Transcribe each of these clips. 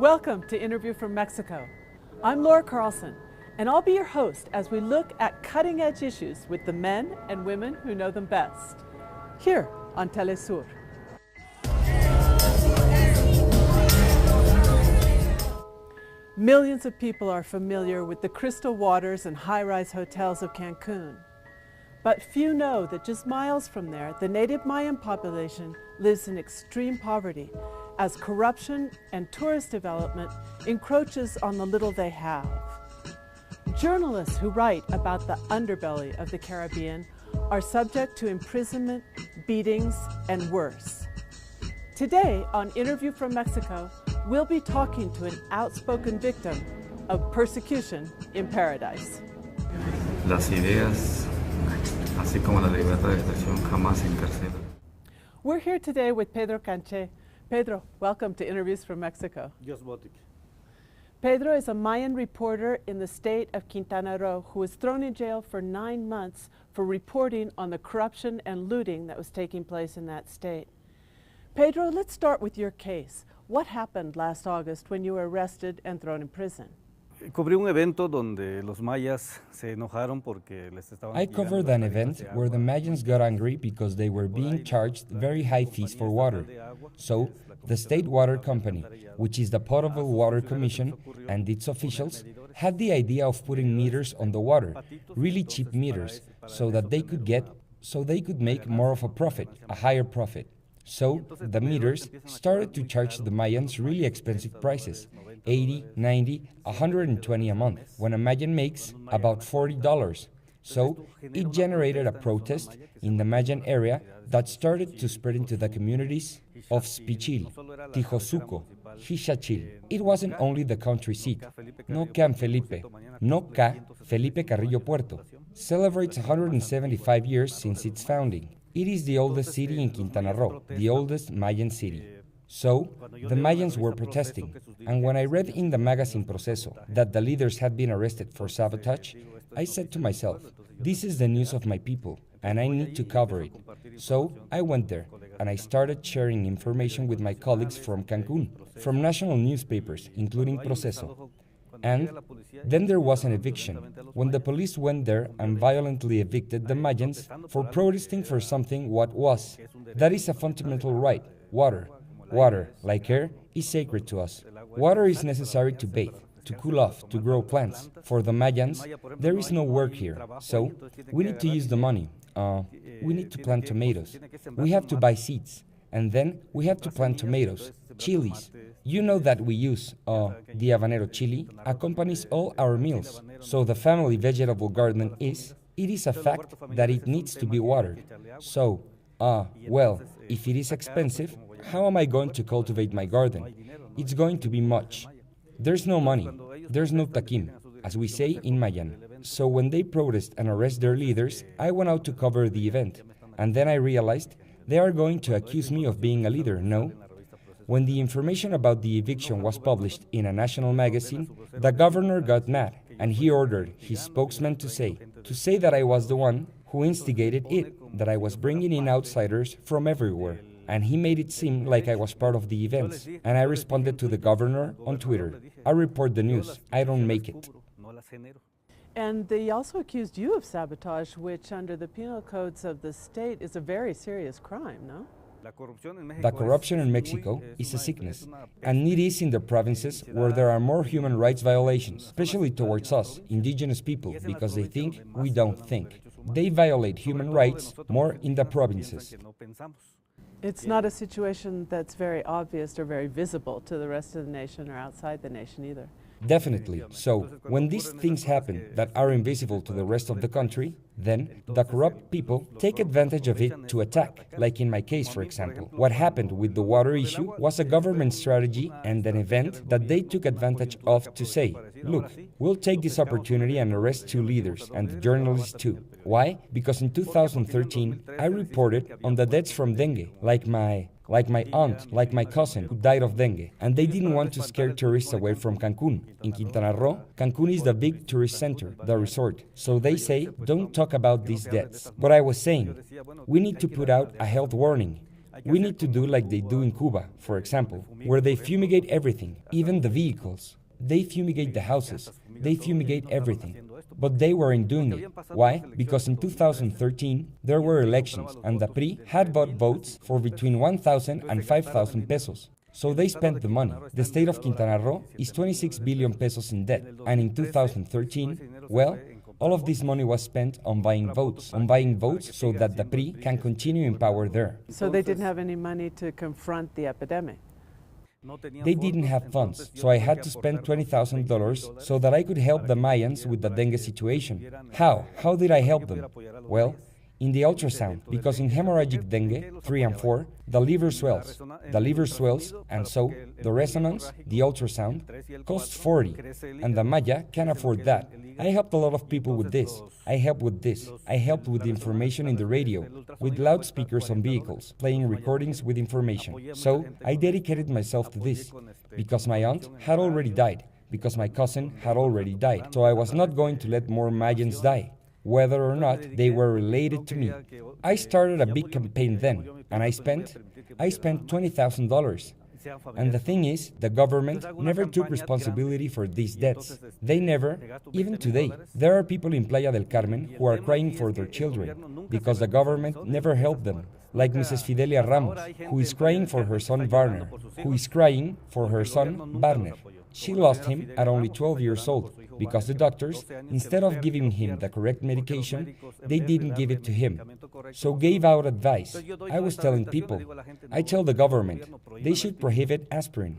Welcome to Interview from Mexico. I'm Laura Carlsen, and I'll be your host as we look at cutting-edge issues with the men and women who know them best, here on TeleSUR. Millions of people are familiar with the crystal waters and high-rise hotels of Cancun. But few know that just miles from there, the native Mayan population lives in extreme poverty as corruption and tourist development encroaches on the little they have. Journalists who write about the underbelly of the Caribbean are subject to imprisonment, beatings, and worse. Today on Interview from Mexico, we'll be talking to an outspoken victim of persecution in paradise. Las ideas, así como la libertad de expresión, jamás se encarcelan. We're here today with Pedro Canche. Pedro, welcome to Interviews from Mexico. Pedro is a Mayan reporter in the state of Quintana Roo who was thrown in jail for 9 months for reporting on the corruption and looting that was taking place in that state. Pedro, let's start with your case. What happened last August when you were arrested and thrown in prison? I covered an event where the Mayans got angry because they were being charged very high fees for water. So, the State Water Company, which is the Potable Water Commission, and its officials had the idea of putting meters on the water, really cheap meters, so they could make more of a profit, a higher profit. So, the meters started to charge the Mayans really expensive prices, $80, $90, $120 a month, when a Mayan makes about $40. So, it generated a protest in the Mayan area that started to spread into the communities of Spichil, Tijosuco, Xixachil. It wasn't only the country seat. No Can Felipe, no Ca Felipe Carrillo Puerto, celebrates 175 years since its founding. It is the oldest city in Quintana Roo, the oldest Mayan city. So, the Mayans were protesting, and when I read in the magazine Proceso that the leaders had been arrested for sabotage, I said to myself, this is the news of my people, and I need to cover it. So, I went there, and I started sharing information with my colleagues from Cancun, from national newspapers, including Proceso. And then there was an eviction, when the police went there and violently evicted the Mayans for protesting for something that is a fundamental right, water. Water, like air, is sacred to us. Water is necessary to bathe, to cool off, to grow plants. For the Mayans, there is no work here, so we need to use the money. We need to plant tomatoes. We have to buy seeds, and then we have to plant tomatoes, chilies. You know that we use the habanero chili accompanies all our meals. So the family vegetable garden it is a fact that it needs to be watered. So, well, if it is expensive, how am I going to cultivate my garden? It's going to be much. There's no money. There's no taquim, as we say in Mayan. So when they protest and arrest their leaders, I went out to cover the event. And then I realized they are going to accuse me of being a leader, no? When the information about the eviction was published in a national magazine, the governor got mad, and he ordered his spokesman to say that I was the one who instigated it, that I was bringing in outsiders from everywhere. And he made it seem like I was part of the events. And I responded to the governor on Twitter. I report the news, I don't make it. And they also accused you of sabotage, which under the penal codes of the state is a very serious crime, no? The corruption in Mexico is a sickness, and it is in the provinces where there are more human rights violations, especially towards us, indigenous people, because they think we don't think. They violate human rights more in the provinces. It's not a situation that's very obvious or very visible to the rest of the nation or outside the nation either. Definitely. So, when these things happen that are invisible to the rest of the country, then the corrupt people take advantage of it to attack, like in my case, for example. What happened with the water issue was a government strategy and an event that they took advantage of to say, look, we'll take this opportunity and arrest 2 leaders, and the journalists too. Why? Because in 2013, I reported on the deaths from dengue, like my aunt, like my cousin, who died of dengue. And they didn't want to scare tourists away from Cancun. In Quintana Roo, Cancun is the big tourist center, the resort. So they say, don't talk about these deaths. But I was saying, we need to put out a health warning. We need to do like they do in Cuba, for example, where they fumigate everything, even the vehicles. They fumigate the houses. They fumigate everything. But they weren't doing it. Why? Because in 2013, there were elections, and the PRI had bought votes for between 1,000 and 5,000 pesos. So they spent the money. The state of Quintana Roo is 26 billion pesos in debt, and in 2013, well, all of this money was spent on buying votes so that the PRI can continue in power there. So they didn't have any money to confront the epidemic. They didn't have funds, so I had to spend $20,000 so that I could help the Mayans with the dengue situation. How? How did I help them? Well, in the ultrasound, because in hemorrhagic dengue 3 and 4, the liver swells. The liver swells, and so the resonance, the ultrasound, costs 40, and the Maya can't afford that. I helped a lot of people with this. I helped with this. I helped with the information in the radio, with loudspeakers on vehicles, playing recordings with information. So I dedicated myself to this, because my aunt had already died, because my cousin had already died, so I was not going to let more Mayans die, whether or not they were related to me. I started a big campaign then, and I spent $20,000. And the thing is, the government never took responsibility for these deaths. They never, even today. There are people in Playa del Carmen who are crying for their children, because the government never helped them. Like Mrs. Fidelia Ramos, who is crying for her son Warner, She lost him at only 12 years old, because the doctors, instead of giving him the correct medication, they didn't give it to him, so gave out advice. I was telling people, I tell the government, they should prohibit aspirin.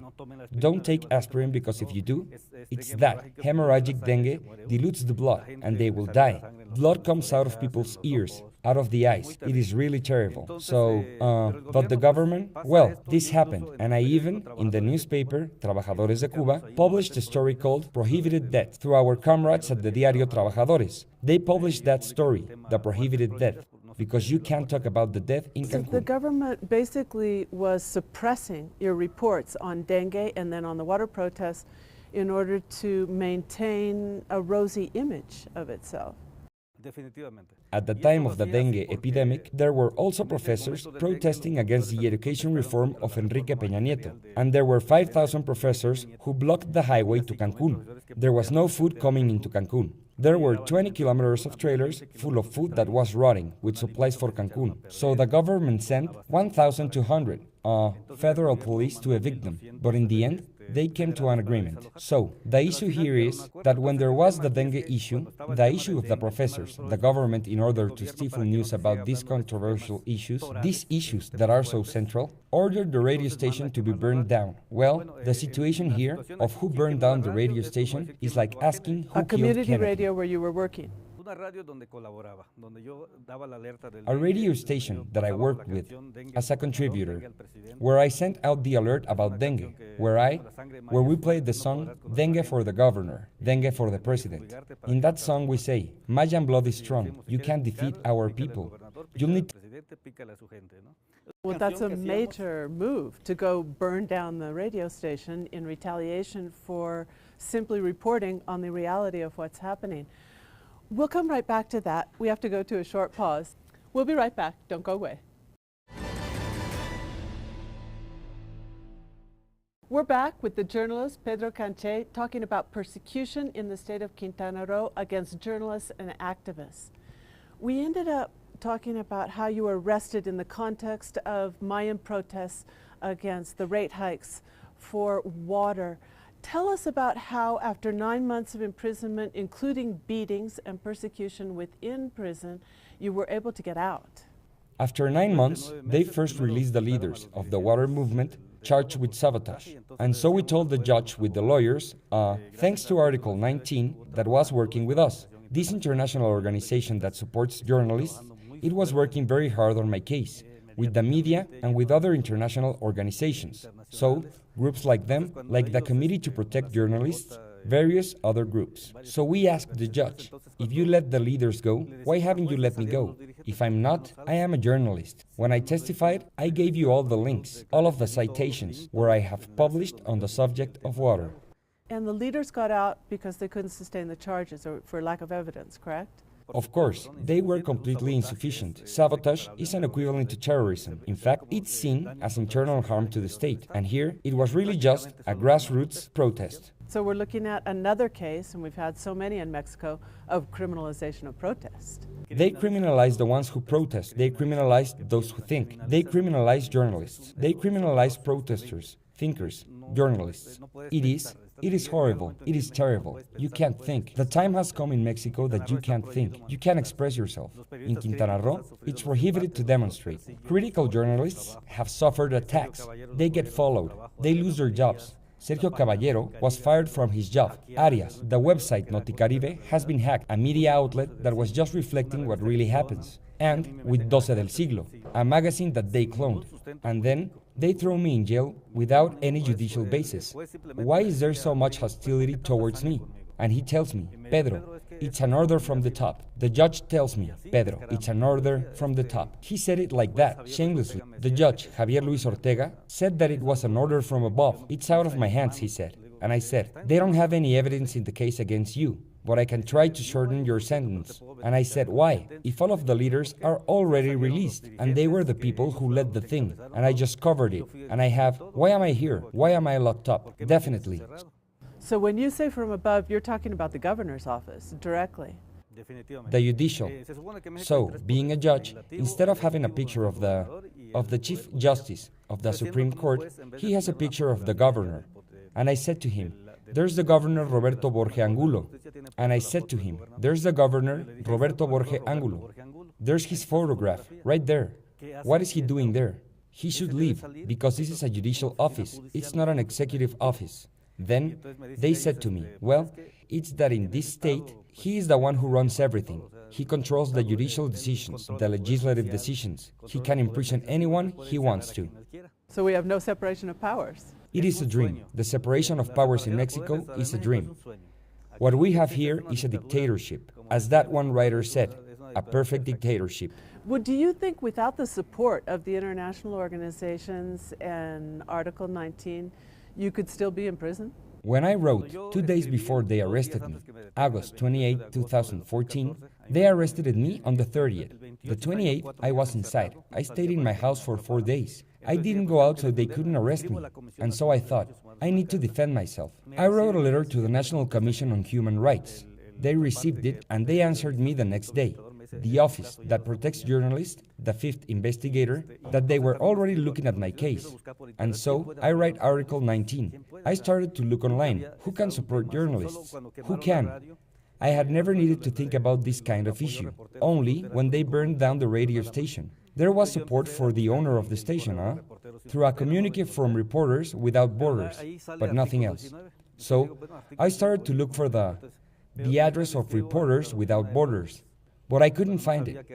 Don't take aspirin because if you do, it's that. Hemorrhagic dengue dilutes the blood and they will die. Blood comes out of people's ears, out of the eyes. It is really terrible. So, but the government, well, this happened. And I even, in the newspaper, Trabajadores de Cuba, published a story called Prohibited Death through our comrades at the Diario Trabajadores. They published that story, the prohibited death, because you can't talk about the death in Cancun. So the government basically was suppressing your reports on dengue and then on the water protests in order to maintain a rosy image of itself. At the time of the dengue epidemic, there were also professors protesting against the education reform of Enrique Peña Nieto, and there were 5,000 professors who blocked the highway to Cancun. There was no food coming into Cancun. There were 20 kilometers of trailers full of food that was rotting, with supplies for Cancun. So the government sent 1,200 federal police to evict them, but in the end, they came to an agreement. So, the issue here is that when there was the dengue issue, the issue of the professors, the government, in order to stifle news about these controversial issues, these issues that are so central, ordered the radio station to be burned down. Well, the situation here of who burned down the radio station is like asking who killed Kennedy. A community radio where you were working. A radio station that I worked with as a contributor, where I sent out the alert about dengue, where we played the song Dengue for the Governor, Dengue for the President. In that song we say, Mayan blood is strong, you can't defeat our people. You'll need to... Well, that's a major move, to go burn down the radio station in retaliation for simply reporting on the reality of what's happening. We'll come right back to that. We have to go to a short pause. We'll be right back. Don't go away. We're back with the journalist Pedro Canche talking about persecution in the state of Quintana Roo against journalists and activists. We ended up talking about how you were arrested in the context of Mayan protests against the rate hikes for water. Tell us about how, after 9 months of imprisonment, including beatings and persecution within prison, you were able to get out. After 9 months, they first released the leaders of the water movement charged with sabotage. And so we told the judge with the lawyers, thanks to Article 19 that was working with us, this international organization that supports journalists, it was working very hard on my case, with the media and with other international organizations. So, groups like them, like the Committee to Protect Journalists, various other groups. So we asked the judge, if you let the leaders go, why haven't you let me go? If I'm not, I am a journalist. When I testified, I gave you all the links, all of the citations, where I have published on the subject of water. And the leaders got out because they couldn't sustain the charges or for lack of evidence, correct? Of course, they were completely insufficient. Sabotage is an equivalent to terrorism. In fact, it's seen as internal harm to the state. And here, it was really just a grassroots protest. So we're looking at another case, and we've had so many in Mexico, of criminalization of protest. They criminalize the ones who protest. They criminalize those who think. They criminalize journalists. They criminalize protesters, thinkers, journalists. It is horrible. It is terrible. You can't think. The time has come in Mexico that you can't think. You can't express yourself. In Quintana Roo, it's prohibited to demonstrate. Critical journalists have suffered attacks. They get followed. They lose their jobs. Sergio Caballero was fired from his job. Arias, the website Noticaribe, has been hacked, a media outlet that was just reflecting what really happens. And with 12 del Siglo, a magazine that they cloned. And then they throw me in jail without any judicial basis. Why is there so much hostility towards me? And he tells me, Pedro, it's an order from the top. The judge tells me, Pedro, it's an order from the top. He said it like that, shamelessly. The judge, Javier Luis Ortega, said that it was an order from above. It's out of my hands, he said. And I said, they don't have any evidence in the case against you, but I can try to shorten your sentence. And I said, why? If all of the leaders are already released, and they were the people who led the thing, and I just covered it, and I have, why am I here? Why am I locked up? Definitely. So when you say from above, you're talking about the governor's office directly. The judicial. So, being a judge, instead of having a picture of the Chief Justice of the Supreme Court, he has a picture of the governor. And I said to him, there's the governor Roberto Borge Angulo. And I said to him, there's the governor Roberto Borge Angulo. There's his photograph, right there. What is he doing there? He should leave, because this is a judicial office. It's not an executive office. Then they said to me, well, it's that in this state, he is the one who runs everything. He controls the judicial decisions, the legislative decisions. He can imprison anyone he wants to. So we have no separation of powers. It is a dream. The separation of powers in Mexico is a dream. What we have here is a dictatorship. As that one writer said, a perfect dictatorship. Well, do you think without the support of the international organizations and Article 19, you could still be in prison? When I wrote, 2 days before they arrested me, August 28, 2014, they arrested me on the 30th. The 28th, I was inside. I stayed in my house for 4 days. I didn't go out so they couldn't arrest me. And so I thought, I need to defend myself. I wrote a letter to the National Commission on Human Rights. They received it and they answered me the next day. The office that protects journalists, the fifth investigator, that they were already looking at my case. And so I write Article 19. I started to look online. Who can support journalists? Who can? I had never needed to think about this kind of issue, only when they burned down the radio station. There was support for the owner of the station, through a communique from Reporters Without Borders, but nothing else. So I started to look for the address of Reporters Without Borders, but I couldn't find it.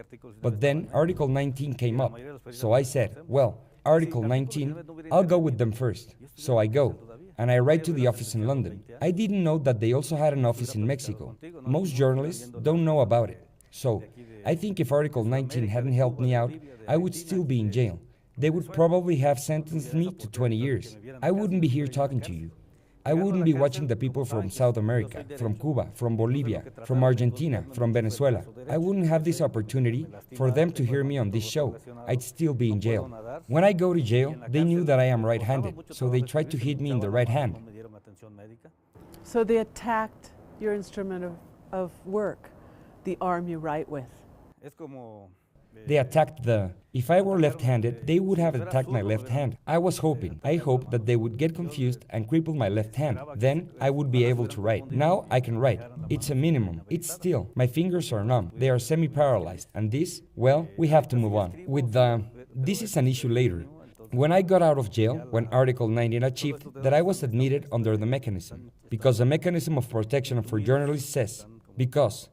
But then Article 19 came up, so I said, well, Article 19, I'll go with them first. So I go, and I write to the office in London. I didn't know that they also had an office in Mexico. Most journalists don't know about it. So I think if Article 19 hadn't helped me out, I would still be in jail. They would probably have sentenced me to 20 years. I wouldn't be here talking to you. I wouldn't be watching the people from South America, from Cuba, from Bolivia, from Argentina, from Venezuela. I wouldn't have this opportunity for them to hear me on this show. I'd still be in jail. When I go to jail, they knew that I am right-handed, so they tried to hit me in the right hand. So they attacked your instrument of work, the arm you write with. They attacked if I were left-handed, they would have attacked my left hand. I hoped that they would get confused and cripple my left hand. Then I would be able to write. Now I can write. It's a minimum. It's still. My fingers are numb. They are semi-paralyzed. And this, well, we have to move on. This is an issue later. When I got out of jail, when Article 19 achieved that I was admitted under the mechanism, because the mechanism of protection for journalists says, because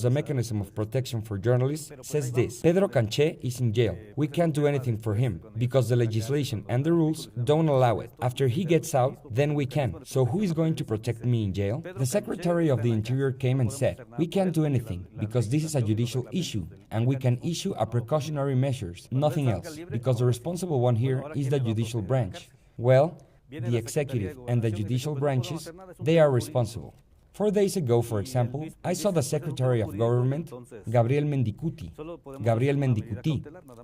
the mechanism of protection for journalists says this: Pedro Canche is in jail. We can't do anything for him because the legislation and the rules don't allow it. After he gets out, then we can. So who is going to protect me in jail? The Secretary of the Interior came and said, we can't do anything because this is a judicial issue and we can issue a precautionary measures, nothing else, because the responsible one here is the judicial branch. Well, the executive and the judicial branches, they are responsible. 4 days ago, for example, I saw the Secretary of Government, Gabriel Mendicuti,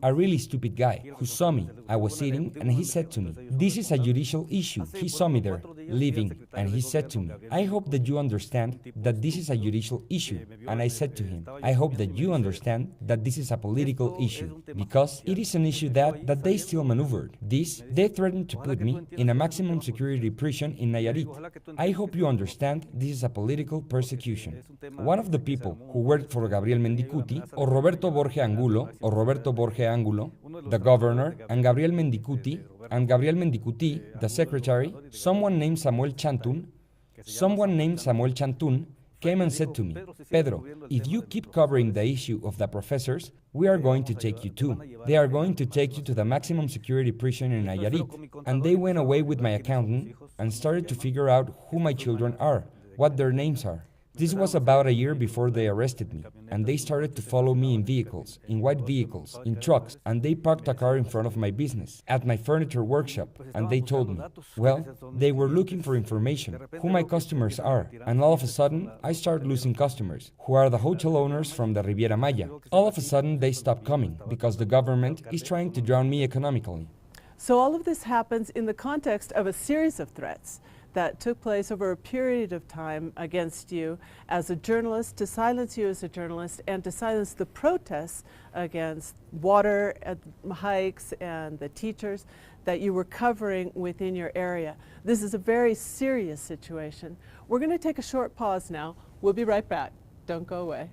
a really stupid guy, who saw me. I was sitting, and he said to me, "This is a judicial issue." He saw me there, leaving, and he said to me, "I hope that you understand that this is a judicial issue." And I said to him, "I hope that you understand that this is a political issue, because it is an issue that they still maneuvered. They threatened to put me in a maximum security prison in Nayarit. I hope you understand this is a political persecution." One of the people who worked for Gabriel Mendicuti, or Roberto Borge Angulo, the governor, and Gabriel Mendicuti, the secretary, someone named Samuel Chantun, came and said to me, "Pedro, if you keep covering the issue of the professors, we are going to take you too. They are going to take you to the maximum security prison in Nayarit." And they went away with my accountant and started to figure out who my children are, what their names are. This was about a year before they arrested me, and they started to follow me in vehicles, in white vehicles, in trucks, and they parked a car in front of my business, at my furniture workshop, and they told me, well, they were looking for information, who my customers are, and all of a sudden, I started losing customers, who are the hotel owners from the Riviera Maya. All of a sudden, they stopped coming, because the government is trying to drown me economically. So all of this happens in the context of a series of threats that took place over a period of time against you as a journalist, to silence you as a journalist, and to silence the protests against water hikes and the teachers that you were covering within your area. This is a very serious situation. We're going to take a short pause now. We'll be right back. Don't go away.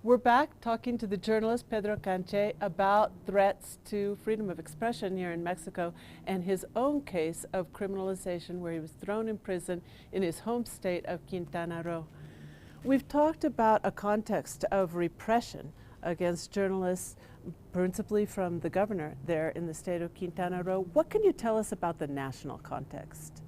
We're back talking to the journalist Pedro Canche about threats to freedom of expression here in Mexico and his own case of criminalization where he was thrown in prison in his home state of Quintana Roo. We've talked about a context of repression against journalists, principally from the governor there in the state of Quintana Roo. What can you tell us about the national context?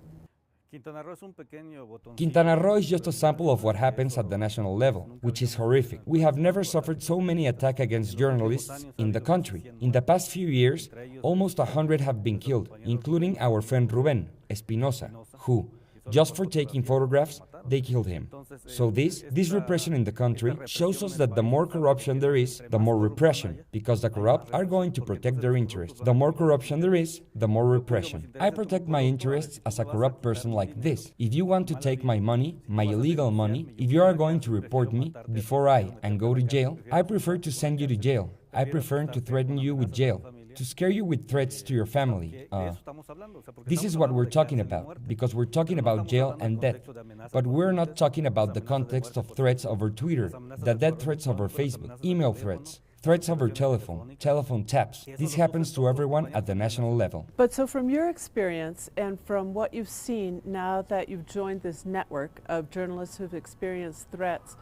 Quintana Roo is just a sample of what happens at the national level, which is horrific. We have never suffered so many attacks against journalists in the country. In the past few years, almost 100 have been killed, including our friend Ruben Espinosa, who, just for taking photographs, they killed him. So this repression in the country shows us that the more corruption there is, the more repression, because the corrupt are going to protect their interests. The more corruption there is, the more repression. I protect my interests as a corrupt person like this. If you want to take my money, my illegal money, if you are going to report me before and go to jail, I prefer to send you to jail. I prefer to threaten you with jail, to scare you with threats to your family. This is what we're talking about, because we're talking about jail and death. But we're not talking about the context of threats over Twitter, the death threats over Facebook, email threats, threats over telephone taps. This happens to everyone at the national level. But so from your experience and from what you've seen now that you've joined this network of journalists who've experienced threats,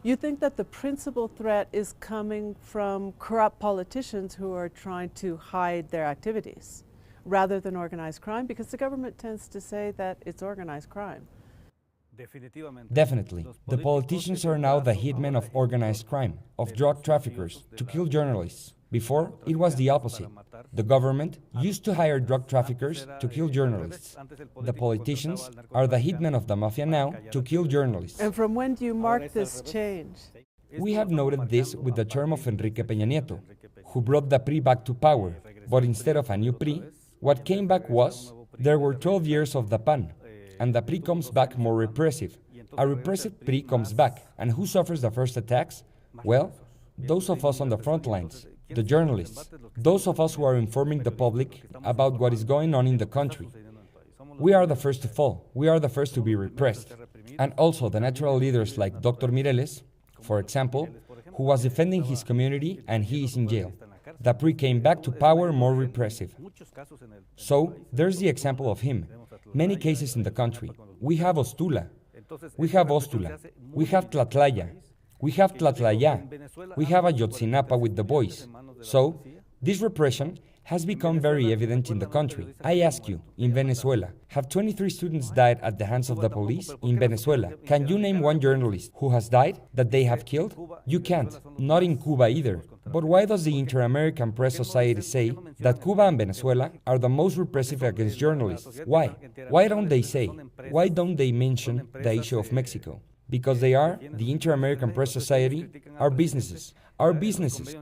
you think that the principal threat is coming from corrupt politicians who are trying to hide their activities rather than organized crime, because the government tends to say that it's organized crime. Definitely. The politicians are now the hitmen of organized crime, of drug traffickers, to kill journalists. Before, it was the opposite. The government used to hire drug traffickers to kill journalists. The politicians are the hitmen of the mafia now to kill journalists. And from when do you mark this change? We have noted this with the term of Enrique Peña Nieto, who brought the PRI back to power. But instead of a new PRI, what came back was, there were 12 years of the PAN, and the PRI comes back more repressive. A repressive PRI comes back, and who suffers the first attacks? Well, those of us on the front lines. The journalists, those of us who are informing the public about what is going on in the country. We are the first to fall. We are the first to be repressed. And also the natural leaders like Dr. Mireles, for example, who was defending his community and he is in jail. The PRI came back to power more repressive. So there's the example of him. Many cases in the country. We have Ostula. We have Ostula. We have Tlatlaya. We have Tlatlaya. We have Ayotzinapa with the boys. So, this repression has become very evident in the country. I ask you, in Venezuela, have 23 students died at the hands of the police? In Venezuela, can you name one journalist who has died that they have killed? You can't. Not in Cuba either. But why does the Inter-American Press Society say that Cuba and Venezuela are the most repressive against journalists? Why? Why don't they say? Why don't they mention the issue of Mexico? Because they are, the Inter-American Press Society, are businesses. Are businesses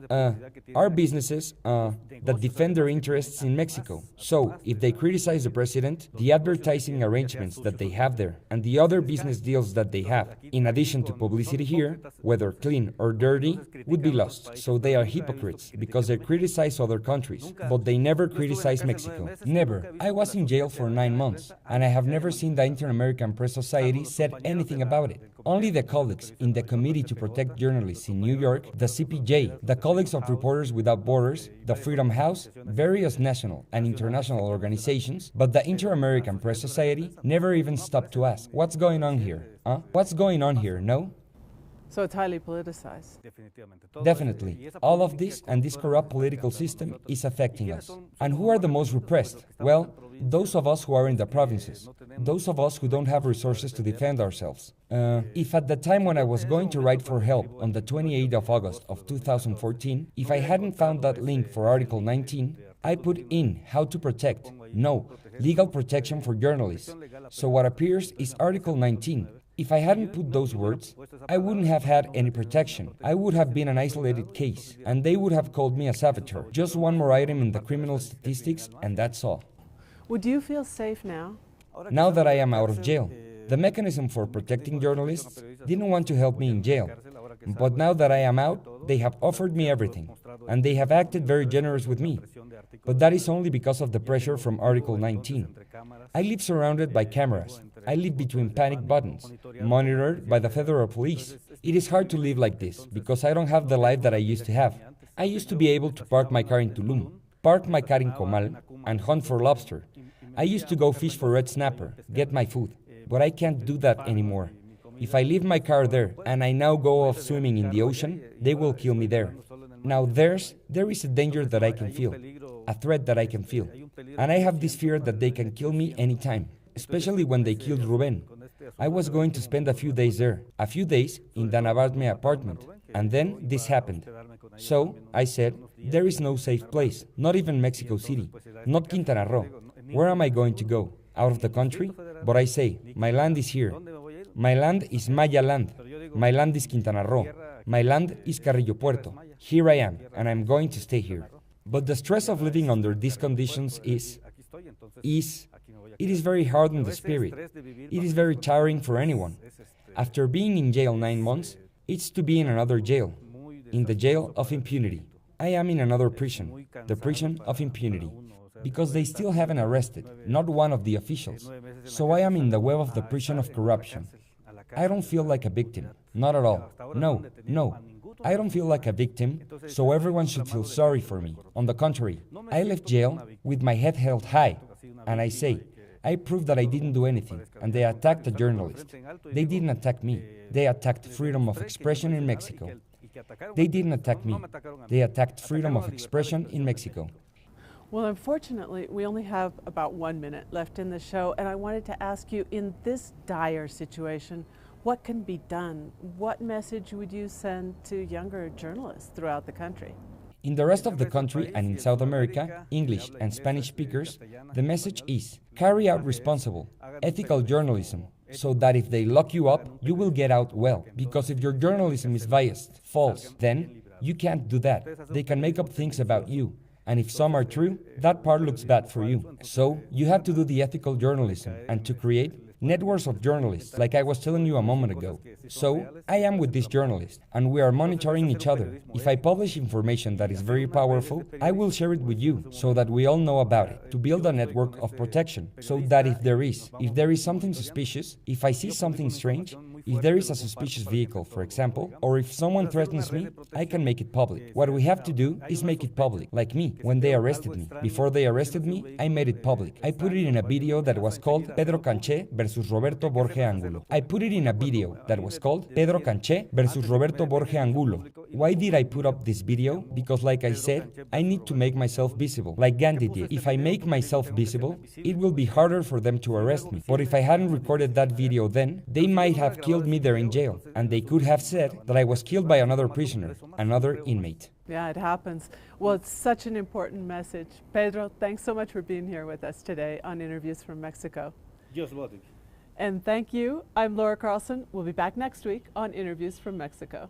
that defend their interests in Mexico. So, if they criticize the president, the advertising arrangements that they have there, and the other business deals that they have, in addition to publicity here, whether clean or dirty, would be lost. So they are hypocrites, because they criticize other countries, but they never criticize Mexico. Never. I was in jail for 9 months, and I have never seen the Inter-American Press Society said anything about it. Only the colleagues in the Committee to Protect Journalists in New York, the CPJ, the colleagues of Reporters Without Borders, the Freedom House, various national and international organizations, but the Inter-American Press Society never even stopped to ask, what's going on here? What's going on here, no? So it's highly politicized. Definitely. All of this and this corrupt political system is affecting us. And who are the most repressed? Well, those of us who are in the provinces. Those of us who don't have resources to defend ourselves. If at the time when I was going to write for help on the 28th of August of 2014, if I hadn't found that link for Article 19, I put in how to protect, no, legal protection for journalists. So what appears is Article 19. If I hadn't put those words, I wouldn't have had any protection. I would have been an isolated case, and they would have called me a saboteur. Just one more item in the criminal statistics, and that's all. Would you feel safe now? Now that I am out of jail, the mechanism for protecting journalists didn't want to help me in jail. But now that I am out, they have offered me everything, and they have acted very generous with me. But that is only because of the pressure from Article 19. I live surrounded by cameras. I live between panic buttons, monitored by the federal police. It is hard to live like this, because I don't have the life that I used to have. I used to be able to park my car in Tulum, park my car in Comal, and hunt for lobster. I used to go fish for red snapper, get my food, but I can't do that anymore. If I leave my car there and I now go off swimming in the ocean, they will kill me there. Now there is a danger that I can feel, a threat that I can feel. And I have this fear that they can kill me anytime, especially when they killed Ruben. I was going to spend a few days there, a few days in the Navarme apartment, and then this happened. So I said, there is no safe place, not even Mexico City, not Quintana Roo. Where am I going to go? Out of the country? But I say, my land is here. My land is Maya land. My land is Quintana Roo. My land is Carrillo Puerto. Here I am, and I'm going to stay here. But the stress of living under these conditions it is very hard on the spirit. It is very tiring for anyone. After being in jail 9 months, it's to be in another jail, in the jail of impunity. I am in another prison, the prison of impunity, because they still haven't arrested, not one of the officials. So I am in the web of the prison of corruption. I don't feel like a victim, not at all. No. I don't feel like a victim, so everyone should feel sorry for me. On the contrary, I left jail with my head held high, and I say, I proved that I didn't do anything, and they attacked a journalist. They didn't attack me. They attacked freedom of expression in Mexico. They didn't attack me. They attacked freedom of expression in Mexico. Well, unfortunately, we only have about 1 minute left in the show, and I wanted to ask you, in this dire situation, what can be done? What message would you send to younger journalists throughout the country? In the rest of the country and in South America, English and Spanish speakers, the message is carry out responsible, ethical journalism, so that if they lock you up, you will get out well. Because if your journalism is biased, false, then you can't do that. They can make up things about you. And if some are true, that part looks bad for you. So you have to do the ethical journalism and to create networks of journalists, like I was telling you a moment ago. So I am with this journalist, and we are monitoring each other. If I publish information that is very powerful, I will share it with you, so that we all know about it, to build a network of protection, so that if there is something suspicious, if I see something strange, if there is a suspicious vehicle, for example, or if someone threatens me, I can make it public. What we have to do is make it public, like me, when they arrested me. Before they arrested me, I made it public. I put it in a video that was called Pedro Canche versus Roberto Borge Angulo. I put it in a video that was called Pedro Canche versus Roberto Borge Angulo. Why did I put up this video? Because like I said, I need to make myself visible, like Gandhi did. If I make myself visible, it will be harder for them to arrest me. But if I hadn't recorded that video then, they might have killed me there in jail, and they could have said that I was killed by another prisoner, another inmate. Yeah, it happens. Well, it's such an important message. Pedro, thanks so much for being here with us today on Interviews from Mexico. Just voting. And thank you. I'm Laura Carlsen. We'll be back next week on Interviews from Mexico.